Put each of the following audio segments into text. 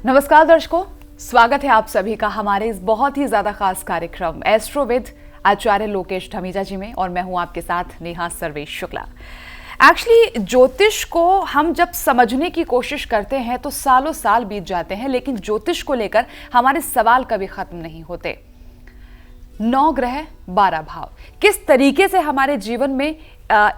नमस्कार दर्शकों, स्वागत है आप सभी का हमारे इस बहुत ही ज्यादा खास कार्यक्रम एस्ट्रो विद आचार्य लोकेश धमीजा जी में, और मैं हूं आपके साथ नेहा सर्वेश शुक्ला। एक्चुअली ज्योतिष को हम जब समझने की कोशिश करते हैं तो सालों साल बीत जाते हैं, लेकिन ज्योतिष को लेकर हमारे सवाल कभी खत्म नहीं होते। 9 ग्रह 12 भाव किस तरीके से हमारे जीवन में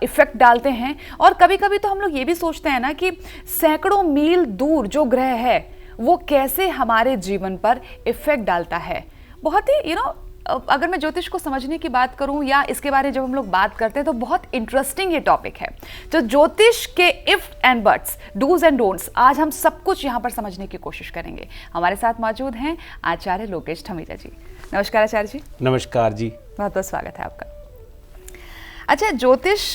इफेक्ट डालते हैं, और कभी कभी तो हम लोग ये भी सोचते हैं ना कि सैकड़ों मील दूर जो ग्रह है वो कैसे हमारे जीवन पर इफेक्ट डालता है। बहुत ही अगर मैं ज्योतिष को समझने की बात करूं या इसके बारे में जब हम लोग बात करते हैं तो बहुत इंटरेस्टिंग ये टॉपिक है। तो ज्योतिष के ifs and buts, dos and don'ts, आज हम सब कुछ यहां पर समझने की कोशिश करेंगे। हमारे साथ मौजूद हैं आचार्य लोकेश धमीजा जी। नमस्कार आचार्य जी। नमस्कार जी। बहुत बहुत स्वागत है आपका। अच्छा, ज्योतिष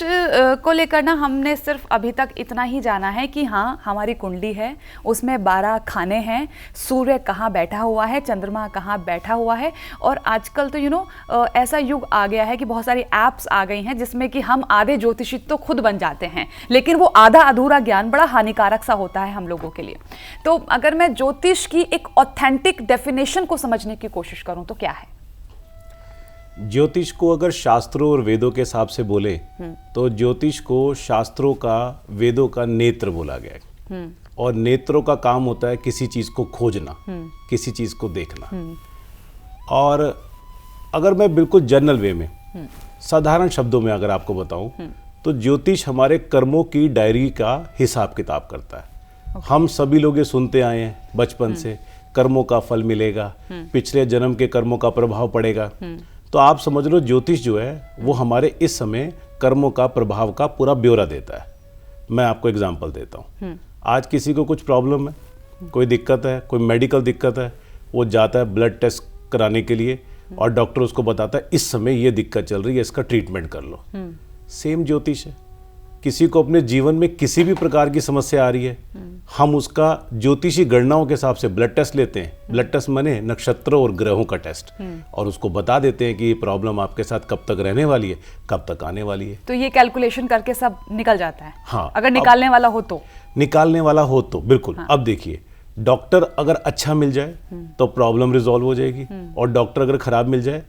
को लेकर ना हमने सिर्फ अभी तक इतना ही जाना है कि हाँ, हमारी कुंडली है, उसमें 12 खाने हैं, सूर्य कहाँ बैठा हुआ है, चंद्रमा कहाँ बैठा हुआ है, और आजकल तो ऐसा युग आ गया है कि बहुत सारी ऐप्स आ गई हैं जिसमें कि हम आधे ज्योतिषी तो खुद बन जाते हैं, लेकिन वो आधा अधूरा ज्ञान बड़ा हानिकारक सा होता है हम लोगों के लिए। तो अगर मैं ज्योतिष की एक ऑथेंटिक डेफिनेशन को समझने की कोशिश करूँ तो क्या है? ज्योतिष को अगर शास्त्रों और वेदों के हिसाब से बोले तो ज्योतिष को शास्त्रों का, वेदों का नेत्र बोला गया है। और नेत्रों का काम होता है किसी चीज को खोजना, किसी चीज को देखना। और अगर मैं बिल्कुल जनरल वे में, साधारण शब्दों में अगर आपको बताऊं तो ज्योतिष हमारे कर्मों की डायरी का हिसाब किताब करता है। हम सभी लोग ये सुनते आए हैं बचपन से, कर्मों का फल मिलेगा, पिछले जन्म के कर्मों का प्रभाव पड़ेगा। तो आप समझ लो ज्योतिष जो है वो हमारे इस समय कर्मों का प्रभाव का पूरा ब्यौरा देता है। मैं आपको एग्जांपल देता हूँ। आज किसी को कुछ प्रॉब्लम है, कोई दिक्कत है, कोई मेडिकल दिक्कत है, वो जाता है ब्लड टेस्ट कराने के लिए और डॉक्टर उसको बताता है इस समय ये दिक्कत चल रही है, इसका ट्रीटमेंट कर लो। सेम ज्योतिष है। किसी को अपने जीवन में किसी भी प्रकार की समस्या आ रही है, हम उसका ज्योतिषी गणनाओं के हिसाब से ब्लड टेस्ट लेते हैं। ब्लड टेस्ट माने नक्षत्रों और ग्रहों का टेस्ट, और उसको बता देते हैं कि ये प्रॉब्लम आपके साथ कब तक रहने वाली है, कब तक आने वाली है। तो ये कैलकुलेशन करके सब निकल जाता है। हाँ, अगर निकालने वाला हो तो बिल्कुल। हाँ। अब देखिए, डॉक्टर अगर अच्छा मिल जाए तो प्रॉब्लम रिजॉल्व हो जाएगी, और डॉक्टर अगर खराब मिल जाए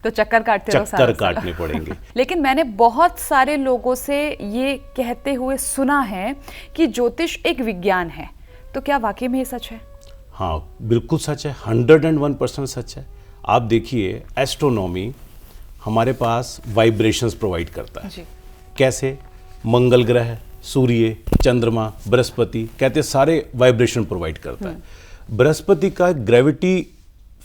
तो चक्कर काटने पड़ेंगे। लेकिन मैंने बहुत सारे लोगों से ये कहते हुए सुना है कि ज्योतिष एक विज्ञान है, तो क्या वाकई में ये सच है? हाँ, बिल्कुल सच है, 101% सच है। आप देखिए, एस्ट्रोनॉमी हमारे पास वाइब्रेशंस प्रोवाइड करता है जी। कैसे? मंगल ग्रह, सूर्य, चंद्रमा, बृहस्पति, कहते सारे वाइब्रेशन प्रोवाइड करता है। बृहस्पति का ग्रेविटी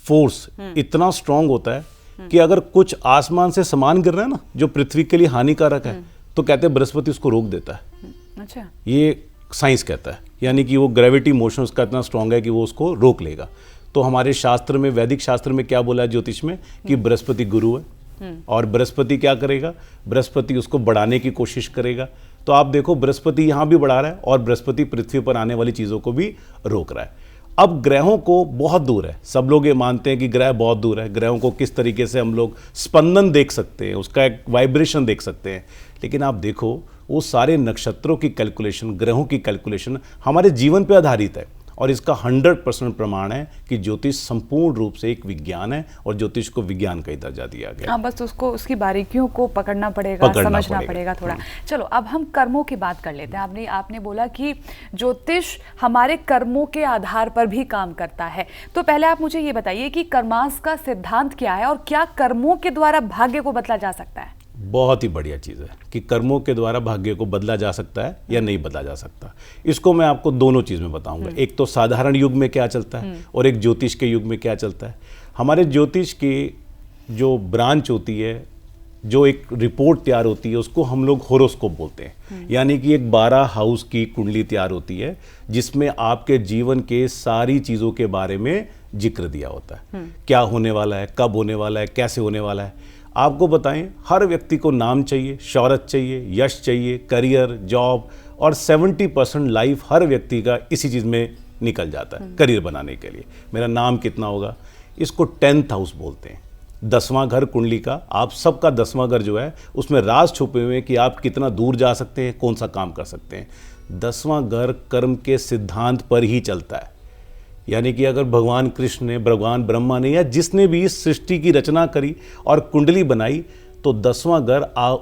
फोर्स इतना स्ट्रांग होता है कि अगर कुछ आसमान से सामान गिर रहा है ना जो पृथ्वी के लिए हानिकारक है, तो कहते हैं बृहस्पति उसको रोक देता है। अच्छा। ये साइंस कहता है, यानी कि वो ग्रेविटी मोशन उसका इतना स्ट्रांग है कि वो उसको रोक लेगा। तो हमारे शास्त्र में, वैदिक शास्त्र में क्या बोला है ज्योतिष में कि बृहस्पति गुरु है, और बृहस्पति क्या करेगा? बृहस्पति उसको बढ़ाने की कोशिश करेगा। तो आप देखो, बृहस्पति यहाँ भी बढ़ा रहा है और बृहस्पति पृथ्वी पर आने वाली चीज़ों को भी रोक रहा है। अब ग्रहों को बहुत दूर है, सब लोग ये मानते हैं कि ग्रह बहुत दूर है। ग्रहों को किस तरीके से हम लोग स्पंदन देख सकते हैं, उसका एक वाइब्रेशन देख सकते हैं, लेकिन आप देखो वो सारे नक्षत्रों की कैलकुलेशन, ग्रहों की कैलकुलेशन हमारे जीवन पे आधारित है। और इसका 100% प्रमाण है कि ज्योतिष संपूर्ण रूप से एक विज्ञान है, और ज्योतिष को विज्ञान का ही दर्जा दिया गया। हाँ, बस उसको, उसकी बारीकियों को पकड़ना पड़ेगा, समझना पड़ेगा थोड़ा। चलो, अब हम कर्मों की बात कर लेते हैं। आपने बोला कि ज्योतिष हमारे कर्मों के आधार पर भी काम करता है। तो पहले आप मुझे ये बताइए कि कर्मांश का सिद्धांत क्या है, और क्या कर्मों के द्वारा भाग्य को बदला जा सकता है? बहुत ही बढ़िया चीज़ है कि कर्मों के द्वारा भाग्य को बदला जा सकता है या नहीं बदला जा सकता। इसको मैं आपको दोनों चीज़ में बताऊंगा। एक तो साधारण युग में क्या चलता है, और एक ज्योतिष के युग में क्या चलता है। हमारे ज्योतिष की जो ब्रांच होती है, जो एक रिपोर्ट तैयार होती है, उसको हम लोग होरोस्कोप बोलते हैं। यानी कि एक 12 हाउस की कुंडली तैयार होती है जिसमें आपके जीवन के सारी चीज़ों के बारे में जिक्र दिया होता है। क्या होने वाला है, कब होने वाला है, कैसे होने वाला है। आपको बताएं, हर व्यक्ति को नाम चाहिए, शौहरत चाहिए, यश चाहिए, करियर, जॉब, और 70% लाइफ हर व्यक्ति का इसी चीज़ में निकल जाता है करियर बनाने के लिए। मेरा नाम कितना होगा, इसको 10th हाउस बोलते हैं। 10वां घर कुंडली का, आप सबका 10वां घर जो है उसमें राज छुपे हुए हैं कि आप कितना दूर जा सकते हैं, कौन सा काम कर सकते हैं। 10वां घर कर्म के सिद्धांत पर ही चलता है यानी कि अगर भगवान कृष्ण ने, भगवान ब्रह्मा ने या जिसने भी इस सृष्टि की रचना करी और कुंडली बनाई, तो 10वां घर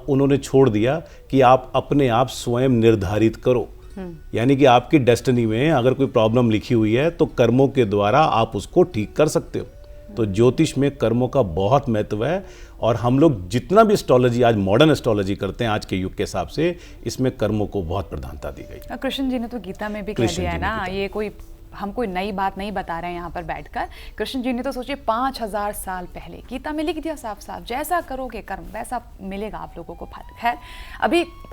उन्होंने छोड़ दिया कि आप अपने आप स्वयं निर्धारित करो। यानी कि आपकी डेस्टिनी में अगर कोई प्रॉब्लम लिखी हुई है तो कर्मों के द्वारा आप उसको ठीक कर सकते हो। तो ज्योतिष में कर्मों का बहुत महत्व है, और हम लोग जितना भी एस्ट्रोलॉजी, आज मॉडर्न एस्ट्रोलॉजी करते हैं आज के युग के हिसाब से, इसमें कर्मों को बहुत प्रधानता दी गई। कृष्ण जी ने तो गीता में भी कह दिया है ना, ये कोई हम कोई नई बात नहीं बता रहे हैं यहाँ पर बैठकर। कृष्ण जी ने तो सोचिए 5000 साल पहले गीता में लिख दिया साफ साफ, जैसा करोगे कर्म वैसा मिलेगा आप लोगों को फल। खैर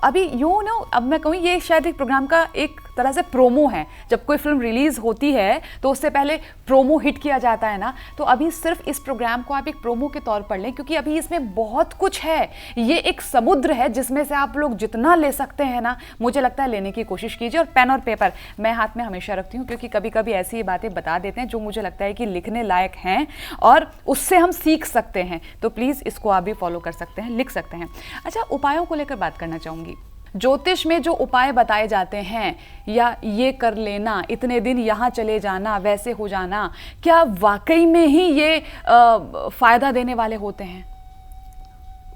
अभी यूँ ना, अब मैं कहूँ ये शायद एक प्रोग्राम का एक तरह से प्रोमो है। जब कोई फिल्म रिलीज होती है तो उससे पहले प्रोमो हिट किया जाता है ना, तो अभी सिर्फ इस प्रोग्राम को आप एक प्रोमो के तौर पर लें, क्योंकि अभी इसमें बहुत कुछ है। ये एक समुद्र है जिसमें से आप लोग जितना ले सकते हैं ना, मुझे लगता है लेने की कोशिश कीजिए। और पेन और पेपर मैं हाथ में हमेशा रखती हूँ, क्योंकि कभी कभी ऐसी ही बातें बता देते हैं जो मुझे लगता है कि लिखने लायक हैं और उससे हम सीख सकते हैं। तो प्लीज़ इसको आप भी फॉलो कर सकते हैं, लिख सकते हैं। अच्छा, उपायों को लेकर बात करना चाहूँगी। ज्योतिष में जो उपाय बताए जाते हैं, या ये कर लेना, इतने दिन यहाँ चले जाना, वैसे हो जाना, क्या वाकई में ही ये फायदा देने वाले होते हैं?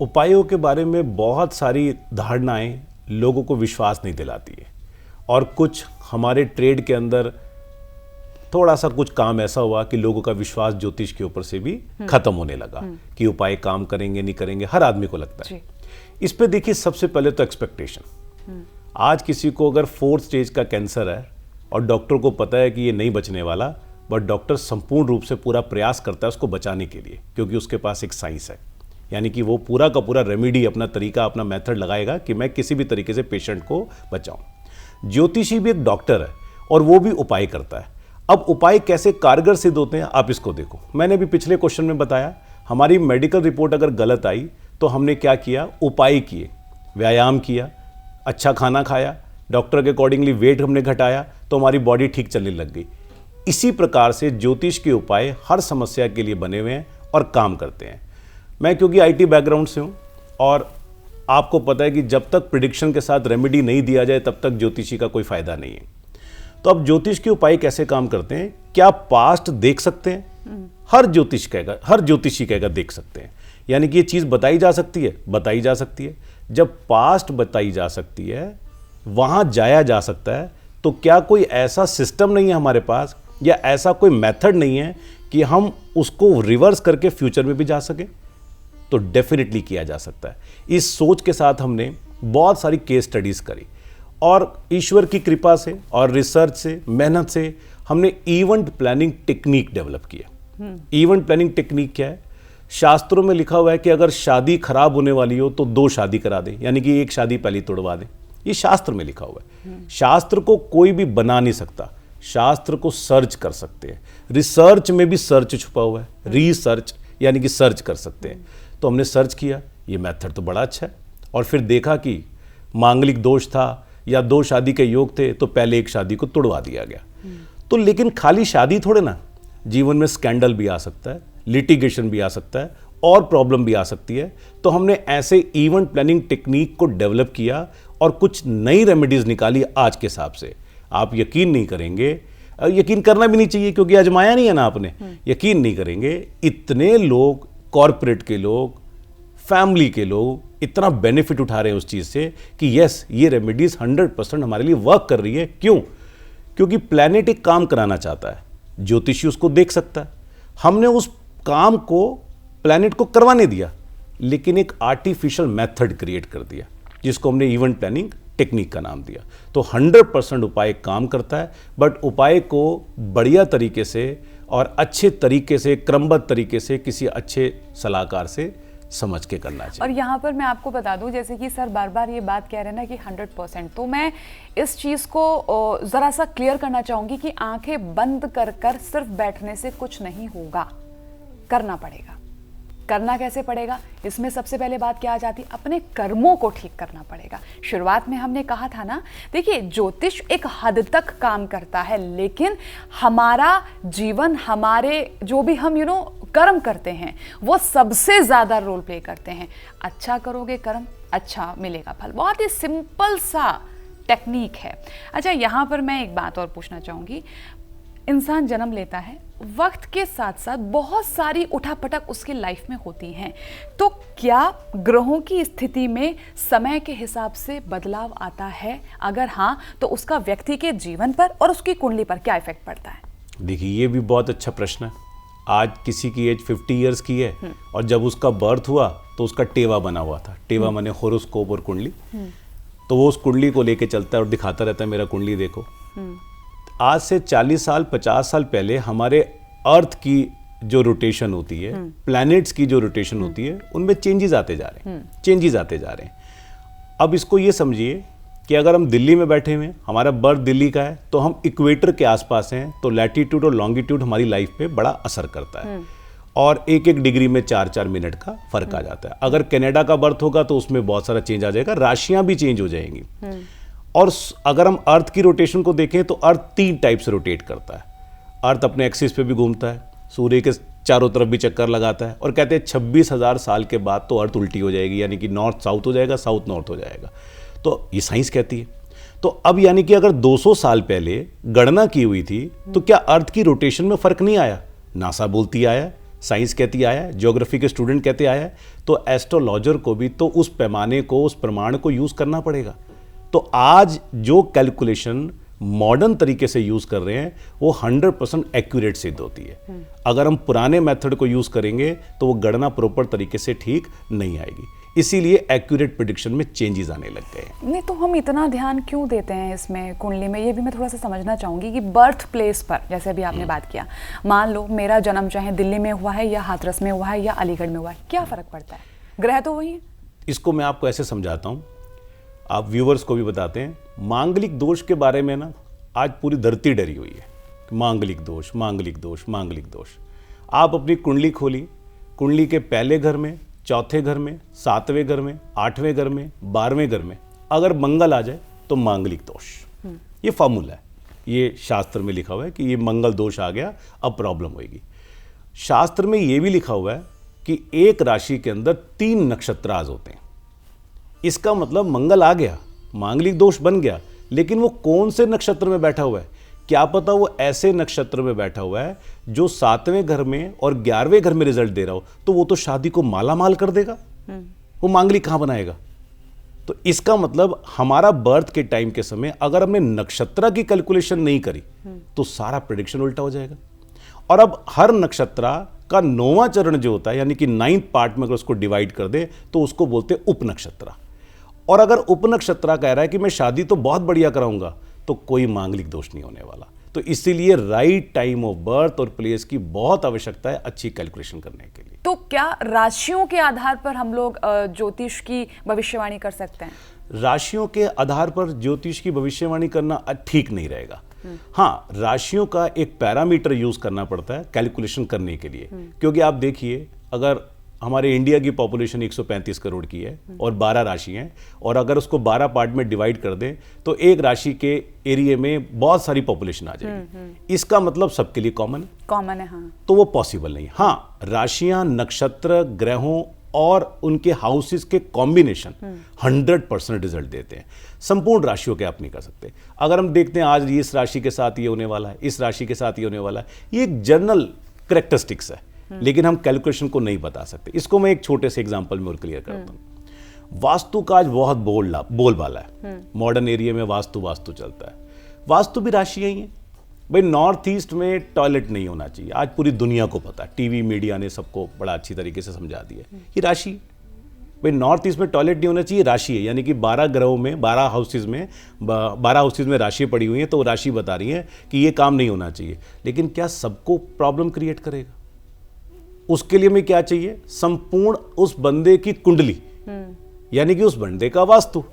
उपायों के बारे में बहुत सारी धारणाएं लोगों को विश्वास नहीं दिलाती है, और कुछ हमारे ट्रेड के अंदर थोड़ा सा कुछ काम ऐसा हुआ कि लोगों का विश्वास ज्योतिष के ऊपर से भी खत्म होने लगा कि उपाय काम करेंगे नहीं करेंगे, हर आदमी को लगता है। इस पे देखिए, सबसे पहले तो एक्सपेक्टेशन। आज किसी को अगर 4th स्टेज का कैंसर है और डॉक्टर को पता है कि ये नहीं बचने वाला, बट डॉक्टर संपूर्ण रूप से पूरा प्रयास करता है उसको बचाने के लिए, क्योंकि उसके पास एक साइंस है। यानी कि वो पूरा का पूरा रेमेडी, अपना तरीका, अपना मेथड लगाएगा कि मैं किसी भी तरीके से पेशेंट को बचाऊं। ज्योतिषी भी एक डॉक्टर है और वो भी उपाय करता है। अब उपाय कैसे कारगर सिद्ध होते हैं, आप इसको देखो। मैंने भी पिछले क्वेश्चन में बताया, हमारी मेडिकल रिपोर्ट अगर गलत आई तो हमने क्या किया, उपाय किए, व्यायाम किया, अच्छा खाना खाया, डॉक्टर के अकॉर्डिंगली वेट हमने घटाया, तो हमारी बॉडी ठीक चलने लग गई। इसी प्रकार से ज्योतिष के उपाय हर समस्या के लिए बने हुए हैं और काम करते हैं। मैं क्योंकि IT बैकग्राउंड से हूँ, और आपको पता है कि जब तक प्रिडिक्शन के साथ रेमेडी नहीं दिया जाए तब तक ज्योतिषी का कोई फायदा नहीं है। तो अब ज्योतिष के उपाय कैसे काम करते हैं? क्या पास्ट देख सकते हैं? हर ज्योतिषी कहेगा देख सकते हैं। यानी कि ये चीज़ बताई जा सकती है, बताई जा सकती है। जब पास्ट बताई जा सकती है, वहाँ जाया जा सकता है, तो क्या कोई ऐसा सिस्टम नहीं है हमारे पास, या ऐसा कोई मेथड नहीं है कि हम उसको रिवर्स करके फ्यूचर में भी जा सके? तो डेफिनेटली किया जा सकता है। इस सोच के साथ हमने बहुत सारी केस स्टडीज़ करी, और ईश्वर की कृपा से और रिसर्च से, मेहनत से हमने इवेंट प्लानिंग टेक्निक डेवलप किया। इवेंट प्लानिंग टेक्निक क्या है? शास्त्रों में लिखा हुआ है कि अगर शादी खराब होने वाली हो तो 2 शादी करा दें, यानी कि एक शादी पहले तोड़वा दें। ये शास्त्र में लिखा हुआ है। शास्त्र को कोई भी बना नहीं सकता, शास्त्र को सर्च कर सकते हैं। रिसर्च में भी सर्च छुपा हुआ है, रिसर्च यानी कि सर्च कर सकते हैं। तो हमने सर्च किया, ये मेथड तो बड़ा अच्छा है, और फिर देखा कि मांगलिक दोष था या 2 शादी के योग थे, तो पहले एक शादी को तोड़वा दिया गया। तो लेकिन खाली शादी थोड़े ना, जीवन में स्कैंडल भी आ सकता है, लिटिगेशन भी आ सकता है, और प्रॉब्लम भी आ सकती है। तो हमने ऐसे इवेंट प्लानिंग टेक्निक को डेवलप किया और कुछ नई रेमेडीज निकाली आज के हिसाब से। आप यकीन नहीं करेंगे, यकीन करना भी नहीं चाहिए क्योंकि आजमाया नहीं है ना आपने, यकीन नहीं करेंगे, इतने लोग, कॉरपोरेट के लोग, फैमिली के लोग इतना बेनिफिट उठा रहे हैं उस चीज़ से कि यस, ये रेमेडीज 100% हमारे लिए वर्क कर रही है। क्यों? क्योंकि प्लैनेट एक काम कराना चाहता है, ज्योतिषी उसको देख सकता है। हमने उस काम को प्लैनेट को करवाने दिया, लेकिन एक आर्टिफिशियल मेथड क्रिएट कर दिया जिसको हमने इवेंट प्लानिंग टेक्निक का नाम दिया। तो 100% उपाय काम करता है, बट उपाय को बढ़िया तरीके से और अच्छे तरीके से, क्रमबद्ध तरीके से, किसी अच्छे सलाहकार से समझ के करना चाहिए। और यहाँ पर मैं आपको बता दूं, जैसे कि सर बार बार ये बात कह रहे हैं ना कि 100%, तो मैं इस चीज़ को ज़रा सा क्लियर करना चाहूँगी कि आंखें बंद कर कर सिर्फ बैठने से कुछ नहीं होगा, करना पड़ेगा। करना कैसे पड़ेगा? इसमें सबसे पहले बात क्या आ जाती है, अपने कर्मों को ठीक करना पड़ेगा। शुरुआत में हमने कहा था ना, देखिए ज्योतिष एक हद तक काम करता है, लेकिन हमारा जीवन, हमारे जो भी हम कर्म करते हैं वो सबसे ज्यादा रोल प्ले करते हैं। अच्छा करोगे कर्म, अच्छा मिलेगा फल। बहुत ही सिंपल सा टेक्निक है। अच्छा, यहाँ पर मैं एक बात और पूछना चाहूँगी, इंसान जन्म लेता है, वक्त के साथ साथ बहुत सारी उठापटक उसकी लाइफ में होती हैं, तो क्या ग्रहों की स्थिति में समय के हिसाब से बदलाव आता है? अगर हाँ, तो उसका व्यक्ति के जीवन पर और उसकी कुंडली पर क्या इफेक्ट पड़ता है? देखिए, ये भी बहुत अच्छा प्रश्न है। आज किसी की एज 50 इयर्स की है और जब उसका बर्थ हुआ तो उसका टेवा बना हुआ था। टेवा माने होरोस्कोप और कुंडली। तो वो उस कुंडली को लेके चलता है और दिखाता रहता है, मेरा कुंडली देखो। आज से 40 साल 50 साल पहले हमारे अर्थ की जो रोटेशन होती है, प्लैनेट्स की जो रोटेशन होती है, उनमें चेंजेस आते जा रहे हैं। अब इसको ये समझिए कि अगर हम दिल्ली में बैठे हुए हैं, हमारा बर्थ दिल्ली का है, तो हम इक्वेटर के आसपास हैं, तो लैटिट्यूड और लॉन्गिट्यूड हमारी लाइफ पे बड़ा असर करता है और एक एक डिग्री में 4-4 मिनट का फर्क आ जाता है। अगर कनाडा का बर्थ होगा तो उसमें बहुत सारा चेंज आ जाएगा, राशियां भी चेंज हो जाएंगी। और अगर हम अर्थ की रोटेशन को देखें तो अर्थ 3 टाइप से रोटेट करता है। अर्थ अपने एक्सिस पे भी घूमता है, सूर्य के चारों तरफ भी चक्कर लगाता है, और कहते हैं 26,000 साल के बाद तो अर्थ उल्टी हो जाएगी, यानी कि नॉर्थ साउथ हो जाएगा, साउथ नॉर्थ हो जाएगा। तो ये साइंस कहती है। तो अब यानी कि अगर 200 साल पहले गणना की हुई थी तो क्या अर्थ की रोटेशन में फर्क नहीं आया? नासा बोलती आया, साइंस कहती आया, ज्योग्राफी के स्टूडेंट कहते आया। तो एस्ट्रोलॉजर को भी तो उस पैमाने को, उस प्रमाण को यूज करना पड़ेगा। तो आज जो कैलकुलेशन मॉडर्न तरीके से यूज कर रहे हैं वो 100% एक्यूरेट सिद्ध होती है। अगर हम पुराने मेथड को यूज करेंगे तो वो गणना प्रॉपर तरीके से ठीक नहीं आएगी। इसीलिए एक्यूरेट प्रेडिक्शन में चेंजेस आने लग गए हैं। नहीं, तो हम इतना ध्यान क्यों देते हैं इसमें कुंडली में? ये भी मैं थोड़ा सा समझना चाहूंगी कि बर्थ प्लेस पर, जैसे अभी आपने बात किया, मान लो मेरा जन्म चाहे दिल्ली में हुआ है या हाथरस में हुआ है या अलीगढ़ में हुआ है, क्या फर्क पड़ता है? ग्रह तो वही है। इसको मैं आपको ऐसे समझाता हूँ, आप व्यूवर्स को भी बताते हैं। मांगलिक दोष के बारे में ना आज पूरी धरती डरी हुई है। मांगलिक दोष, मांगलिक दोष, मांगलिक दोष। आप अपनी कुंडली खोली, कुंडली के पहले घर में, चौथे घर में, 7वें घर में, 8वें घर में, 12वें घर में अगर मंगल आ जाए तो मांगलिक दोष। ये फॉर्मूला है, ये शास्त्र में लिखा हुआ है कि ये मंगल दोष आ गया, अब प्रॉब्लम होगी। शास्त्र में ये भी लिखा हुआ है कि एक राशि के अंदर 3 नक्षत्राज होते हैं। इसका मतलब मंगल आ गया, मांगलिक दोष बन गया, लेकिन वो कौन से नक्षत्र में बैठा हुआ है? क्या पता वो ऐसे नक्षत्र में बैठा हुआ है जो 7वें घर में और 11वें घर में रिजल्ट दे रहा हो, तो वो तो शादी को माला माल कर देगा। वो मांगलिक कहां बनाएगा? तो इसका मतलब हमारा बर्थ के टाइम के समय अगर हमने नक्षत्र की कैलकुलेशन नहीं करी तो सारा प्रेडिक्शन उल्टा हो जाएगा। और अब हर नक्षत्र का 9वां चरण जो होता है, यानी कि 9th पार्ट में अगर उसको डिवाइड कर दे तो उसको बोलते हैं उपनक्षत्र। और अगर उपनक्षत्र कह रहा है कि मैं शादी तो बहुत बढ़िया कराऊंगा, तो कोई मांगलिक दोष नहीं होने वाला। तो इसीलिए राइट टाइम ऑफ बर्थ और प्लेस की बहुत आवश्यकता है अच्छी कैलकुलेशन करने के लिए। तो क्या राशियों के आधार पर हम लोग ज्योतिष की भविष्यवाणी कर सकते हैं? राशियों के आधार पर ज्योतिष की भविष्यवाणी करना ठीक नहीं रहेगा। हाँ, राशियों का एक पैरामीटर यूज करना पड़ता है कैलकुलेशन करने के लिए। क्योंकि आप देखिए, अगर हमारे इंडिया की पॉपुलेशन 135 करोड़ की है और 12 राशि हैं, और अगर उसको 12 पार्ट में डिवाइड कर दें तो एक राशि के एरिया में बहुत सारी पॉपुलेशन आ जाएगी। इसका मतलब सबके लिए कॉमन है। हाँ। तो वो पॉसिबल नहीं। हाँ, राशियां, नक्षत्र, ग्रहों और उनके हाउसेस के कॉम्बिनेशन 100% रिजल्ट देते हैं। संपूर्ण राशियों के आप नहीं कर सकते। अगर हम देखते हैं आज इस राशि के साथ ये होने वाला है, इस राशि के साथ ये होने वाला है, ये एक जनरल कैरेक्टरिस्टिक्स है, लेकिन हम कैलकुलेशन को नहीं बता सकते। इसको मैं एक छोटे से एग्जांपल में और क्लियर करता हूं। वास्तु का आज बहुत बोलबाला है। मॉडर्न एरिया में वास्तु चलता है। वास्तु भी राशियां ही हैं भाई। नॉर्थ ईस्ट में टॉयलेट नहीं होना चाहिए, आज पूरी दुनिया को पता है। टीवी मीडिया ने सबको बड़ा अच्छी तरीके से समझा दिया। ये राशि भाई, नॉर्थ ईस्ट में टॉयलेट नहीं होना चाहिए, राशि है। यानी कि 12 ग्रहों में 12 हाउसेज में राशि पड़ी हुई है, तो राशि बता रही है कि ये काम नहीं होना चाहिए। लेकिन क्या सबको प्रॉब्लम क्रिएट करेगा? उसके लिए हमें क्या चाहिए? संपूर्ण उस बंदे की कुंडली, यानी कि उस बंदे का वास्तु।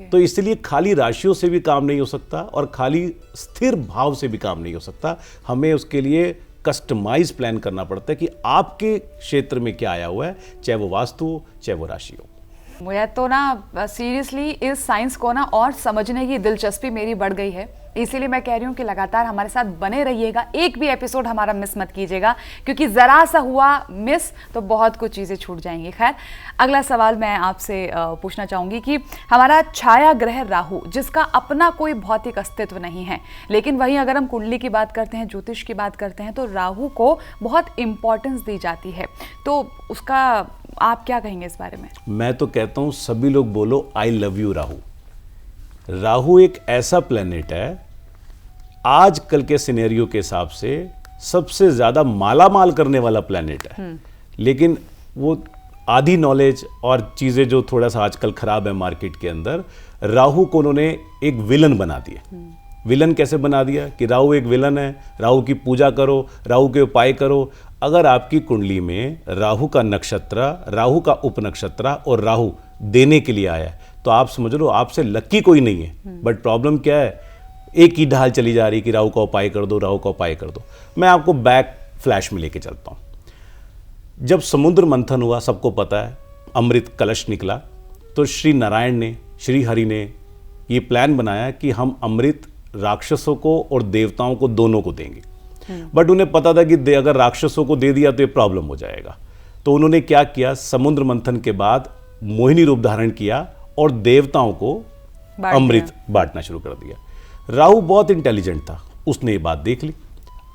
तो इसलिए खाली राशियों से भी काम नहीं हो सकता और खाली स्थिर भाव से भी काम नहीं हो सकता। हमें उसके लिए कस्टमाइज प्लान करना पड़ता है कि आपके क्षेत्र में क्या आया हुआ है, चाहे वो वास्तु हो, चाहे वो राशि हो। मुझे तो ना सीरियसली इस साइंस को ना और समझने की दिलचस्पी मेरी बढ़ गई है। इसीलिए मैं कह रही हूँ कि लगातार हमारे साथ बने रहिएगा, एक भी एपिसोड हमारा मिस मत कीजिएगा, क्योंकि ज़रा सा हुआ मिस तो बहुत कुछ चीज़ें छूट जाएंगी। खैर, अगला सवाल मैं आपसे पूछना चाहूँगी कि हमारा छाया ग्रह राहु, जिसका अपना कोई भौतिक अस्तित्व नहीं है, लेकिन वहीं अगर हम कुंडली की बात करते हैं, ज्योतिष की बात करते हैं, तो राहु को बहुत इंपॉर्टेंस दी जाती है, तो उसका आप क्या कहेंगे इस बारे में? मैं तो कहता हूँ सभी लोग बोलो I love you Rahu. Rahu एक ऐसा प्लेनेट है, आजकल के सिनेरियो के हिसाब से सबसे ज्यादा मालामाल करने वाला प्लेनेट है। लेकिन वो आधी नॉलेज और चीजें जो थोड़ा सा आजकल खराब है मार्केट के अंदर, राहु को उन्होंने एक विलन बना दिया। विलन कैसे बना दिया कि राहु एक विलन है, राहु की पूजा करो, राहु के उपाय करो। अगर आपकी कुंडली में राहु का नक्षत्र, राहु का उपनक्षत्र और राहु देने के लिए आया है, तो आप समझ लो आपसे लक्की कोई नहीं है। बट प्रॉब्लम क्या है, एक ही ढाल चली जा रही कि राहु का उपाय कर दो, राहु का उपाय कर दो। मैं आपको बैक फ्लैश में लेके चलता हूं। जब समुद्र मंथन हुआ, सबको पता है, अमृत कलश निकला, तो श्री नारायण ने, श्री हरि ने ये प्लान बनाया कि हम अमृत राक्षसों को और देवताओं को दोनों को देंगे। बट उन्हें पता था कि अगर राक्षसों को दे दिया तो ये प्रॉब्लम हो जाएगा। तो उन्होंने क्या किया, समुद्र मंथन के बाद मोहिनी रूप धारण किया और देवताओं को अमृत बांटना शुरू कर दिया। राहु बहुत इंटेलिजेंट था, उसने ये बात देख ली।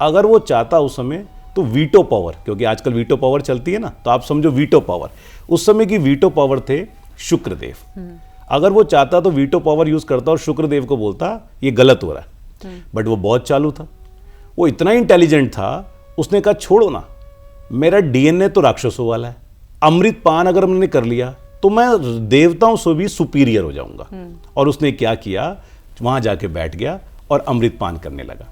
अगर वो चाहता उस समय तो वीटो पावर, क्योंकि आजकल वीटो पावर चलती है ना, तो आप समझो वीटो पावर, उस समय की वीटो पावर थे शुक्रदेव। अगर वो चाहता तो वीटो पावर यूज करता और शुक्रदेव को बोलता ये गलत हो रहा है। बट वो बहुत चालू था, वो इतना इंटेलिजेंट था, उसने कहा छोड़ो ना, मेरा डीएनए तो राक्षसों वाला है, अमृत पान अगर मैंने कर लिया तो मैं देवताओं से भी सुपीरियर हो जाऊंगा। और उसने क्या किया, वहां जाके बैठ गया और अमृत पान करने लगा।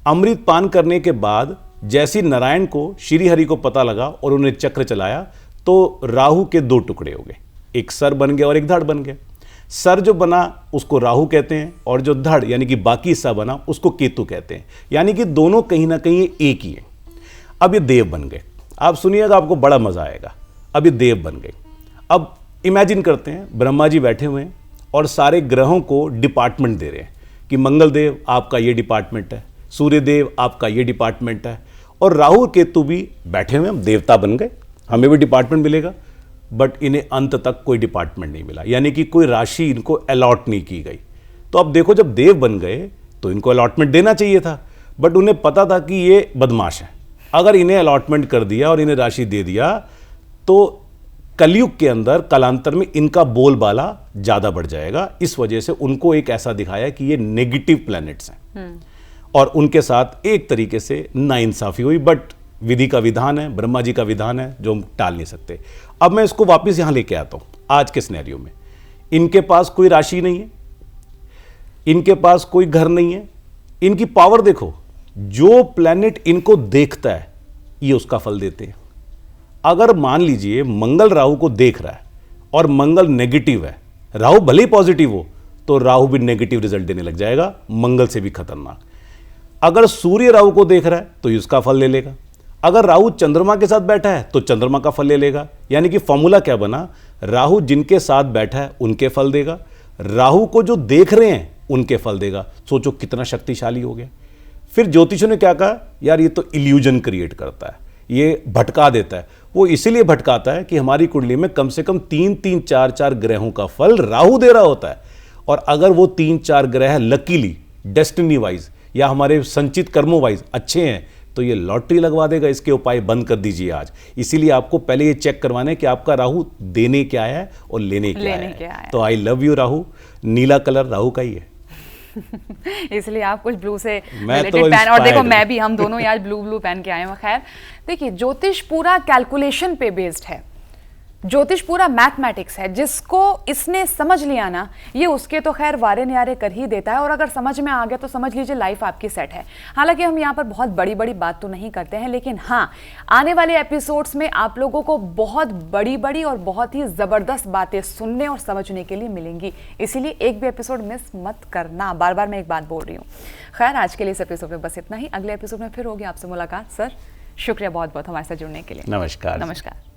अमृत पान करने के बाद जैसी नारायण को, श्री हरि को पता लगा और उन्हें चक्र चलाया, तो राहु के दो टुकड़े हो गए, एक सर बन गया और एक धड़ बन गया। सर जो बना उसको राहु कहते हैं, और जो धड़ यानी कि बाकी हिस्सा बना उसको केतु कहते हैं। यानी कि दोनों कहीं ना कहीं एक ही है। अब ये देव बन गए। आप सुनिएगा, आपको बड़ा मजा आएगा। अब ये देव बन गए। अब इमेजिन करते हैं ब्रह्मा जी बैठे हुए हैं और सारे ग्रहों को डिपार्टमेंट दे रहे हैं कि मंगल देव आपका ये डिपार्टमेंट है, सूर्य देव आपका ये डिपार्टमेंट है, और राहु केतु भी बैठे हुए, हम देवता बन गए, हमें भी डिपार्टमेंट मिलेगा। बट इन्हें अंत तक कोई डिपार्टमेंट नहीं मिला, यानी कि कोई राशि इनको अलॉट नहीं की गई। तो अब देखो, जब देव बन गए तो इनको अलॉटमेंट देना चाहिए था, बट उन्हें पता था कि ये बदमाश है। अगर इन्हें अलॉटमेंट कर दिया और इन्हें राशि दे दिया तो कलयुग के अंदर कालांतर में इनका बोलबाला ज्यादा बढ़ जाएगा। इस वजह से उनको एक ऐसा दिखाया कि ये नेगेटिव प्लैनेट्स हैं और उनके साथ एक तरीके से नाइंसाफी हुई। बट विधि का विधान है, ब्रह्मा जी का विधान है, जो हम टाल नहीं सकते। अब मैं इसको वापस यहां लेके आता हूं। आज के सिनेरियो में इनके पास कोई राशि नहीं है, इनके पास कोई घर नहीं है, इनकी पावर देखो, जो प्लैनेट इनको देखता है ये उसका फल देते हैं। अगर मान लीजिए मंगल राहु को देख रहा है और मंगल नेगेटिव है, राहु भले ही पॉजिटिव हो, तो राहु भी नेगेटिव रिजल्ट देने लग जाएगा, मंगल से भी खतरनाक। अगर सूर्य राहु को देख रहा है तो इसका फल ले लेगा। अगर राहु चंद्रमा के साथ बैठा है तो चंद्रमा का फल ले लेगा। यानी कि फॉर्मूला क्या बना, राहु जिनके साथ बैठा है उनके फल देगा, राहु को जो देख रहे हैं उनके फल देगा। सोचो कितना शक्तिशाली हो गया। फिर ज्योतिषों ने क्या कहा, यार ये तो इल्यूजन क्रिएट करता है, ये भटका देता है। वो इसीलिए भटकाता है कि हमारी कुंडली में कम से कम 3-3, 4-4 ग्रहों का फल राहु दे रहा होता है। और अगर वो 3-4 ग्रह लकीली डेस्टिनी वाइज या हमारे संचित कर्मों वाइज अच्छे हैं तो ये लॉटरी लगवा देगा। इसके उपाय बंद कर दीजिए आज। इसीलिए आपको पहले ये चेक करवाना है कि आपका राहु देने क्या है और लेने क्या है। तो I love you Rahu, Neela colour Rahu का ही है। इसलिए आप कुछ ब्लू से रिलेटेड पेन, और देखो मैं भी, हम दोनों यार ब्लू पेन के आए हैं। खैर देखिए, ज्योतिष पूरा कैलकुलेशन पे बेस्ड है, ज्योतिष पूरा मैथमेटिक्स है। जिसको इसने समझ लिया ना, ये उसके तो खैर वारे न्यारे कर ही देता है। और अगर समझ में आ गया तो समझ लीजिए लाइफ आपकी सेट है। हालांकि हम यहाँ पर बहुत बड़ी बड़ी बात तो नहीं करते हैं, लेकिन हाँ, आने वाले एपिसोड्स में आप लोगों को बहुत बड़ी बड़ी और बहुत ही ज़बरदस्त बातें सुनने और समझने के लिए मिलेंगी। इसीलिए एक भी एपिसोड मिस मत करना। बार बार मैं एक बात बोल रही हूँ। खैर आज के लिए इस एपिसोड में बस इतना ही। अगले एपिसोड में फिर होगी आपसे मुलाकात। सर शुक्रिया बहुत बहुत हमारे साथ जुड़ने के लिए। नमस्कार। नमस्कार।